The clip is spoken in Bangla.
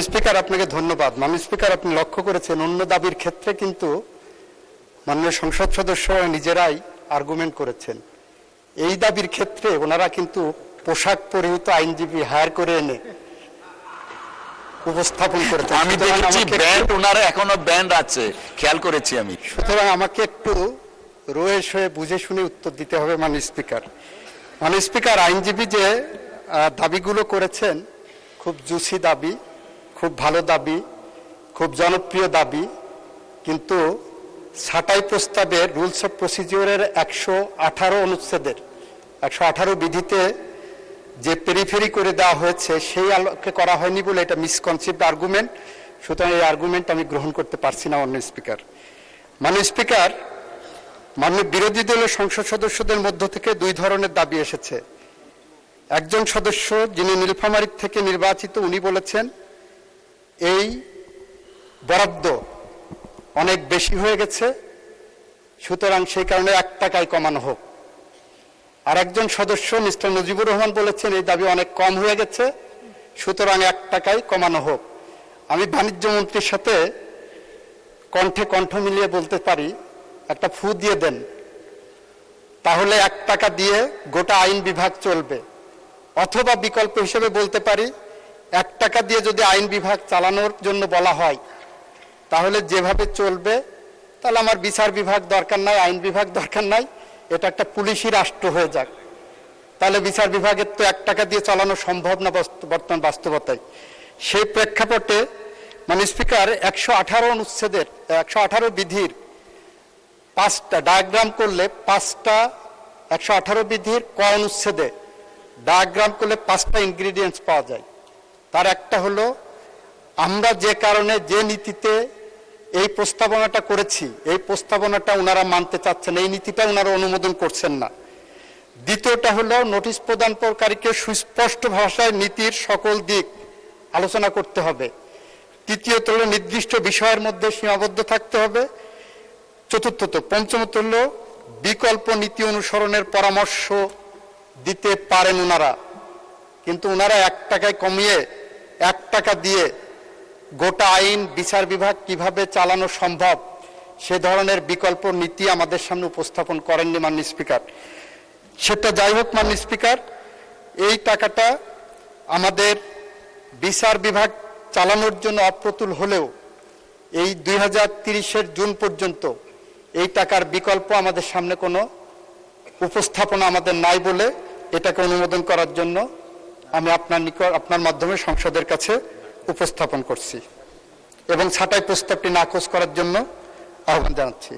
মাননীয় স্পিকার, আপনাকে ধন্যবাদ। মাননীয় স্পিকার, আপনি লক্ষ্য করেছেন অন্য দাবির ক্ষেত্রে কিন্তু মাননীয় সংসদ সদস্যরা নিজেরাই আর্গুমেন্ট করেছেন। এই দাবির ক্ষেত্রে ওনারা কিন্তু পোশাক পরিহিত আইনজীবী হায়ার করে এনে উপস্থাপন করেছেন। আমি দেখেছি ব্যান্ড, ওনার এখনো ব্যান্ড আছে, খেয়াল করেছি আমি। সুতরাং আমাকে একটু রয়েস হয়ে বুঝে শুনে উত্তর দিতে হবে মাননীয় স্পিকার। মাননীয় স্পিকার, আইনজীবী যে দাবিগুলো করেছেন খুব জুসি দাবি, খুব ভালো দাবি, খুব জনপ্রিয় দাবি, কিন্তু ছাঁটাই প্রস্তাবের রুলস অফ প্রসিজিওরের 118 অনুচ্ছেদের 118 বিধিতে যে পেরিফেরি করে দেওয়া হয়েছে সেই আলোকে করা হয়নি বলে এটা মিসকনসেপ্ট আর্গুমেন্ট। সুতরাং এই আর্গুমেন্ট আমি গ্রহণ করতে পারছি না মাননীয় স্পিকার। মাননীয় স্পিকার, মাননীয় বিরোধী দলের সংসদ সদস্যদের মধ্য থেকে দুই ধরনের দাবি এসেছে। একজন সদস্য যিনি নীলফামারী থেকে নির্বাচিত, উনি বলেছেন এই বরাদ্দ অনেক বেশি হয়ে গেছে, সুতরাং সেই কারণে 1 টাকায় কমানো হোক। আর একজন সদস্য মিস্টার নজিবুর রহমান বলেছেন এই দাবি অনেক কম হয়ে গেছে, সুতরাং 1 টাকায় কমানো হোক। আমি বাণিজ্য মন্ত্রীর সাথে কণ্ঠে কণ্ঠ মিলিয়ে বলতে পারি, একটা ফু দিয়ে দেন, তাহলে 1 টাকা দিয়ে গোটা আইন বিভাগ চলবে। অথবা বিকল্প হিসেবে বলতে পারি, 1 টাকা দিয়ে যদি আইন বিভাগ চালানোর জন্য বলা হয় তাহলে যেভাবে চলবে, তাহলে আমার বিচার বিভাগ দরকার নাই, আইন বিভাগ দরকার নাই, এটা একটা পুলিশি রাষ্ট্র হয়ে যাক। তাহলে বিচার বিভাগের তো 1 টাকা দিয়ে চালানো সম্ভব না বর্তমান বাস্তবতায়। সেই প্রেক্ষাপটে মাননীয় স্পিকার 118 অনুচ্ছেদের 118 বিধির 5টা ডায়াগ্রাম করলে 5টা 118 বিধির ক অনুচ্ছেদে ডায়াগ্রাম করলে 5টা ইনগ্রিডিয়েন্টস পাওয়া যায়। তার একটা হলো আমরা যে কারণে যে নীতিতে এই প্রস্তাবনাটা করেছি, এই প্রস্তাবনাটা ওনারা মানতে চাচ্ছেন, এই নীতিটা ওনারা অনুমোদন করছেন না। দ্বিতীয়টা হলো নোটিশ প্রদানকারীকে সুস্পষ্ট ভাষায় নীতির সকল দিক আলোচনা করতে হবে। তৃতীয়ত হলো নির্দিষ্ট বিষয়ের মধ্যে সীমাবদ্ধ থাকতে হবে। চতুর্থত, পঞ্চমত হলো বিকল্প নীতি অনুসরণের পরামর্শ দিতে পারেন ওনারা, কিন্তু ওনারা 1 টাকায় কমিয়ে 1 টাকা দিয়ে গোটা আইন বিচার বিভাগ কিভাবে চালানো সম্ভব সে ধরনের বিকল্প নীতি আমাদের সামনে উপস্থাপন করেননি মাননীয় স্পিকার। সেটা যাই হোক মাননীয় স্পিকার, এই টাকাটা আমাদের বিচার বিভাগ চালানোর জন্য অপ্রতুল হলেও এই 2030-এর জুন পর্যন্ত এই টাকার বিকল্প আমাদের সামনে কোনো উপস্থাপনা আমাদের নাই বলে এটাকে অনুমোদন করার জন্য আমি আপনার মাধ্যমে সংসদের কাছে উপস্থাপন করছি এবং ছাঁটাই প্রস্তাবটি নাকচ করার জন্য আহ্বান জানাচ্ছি।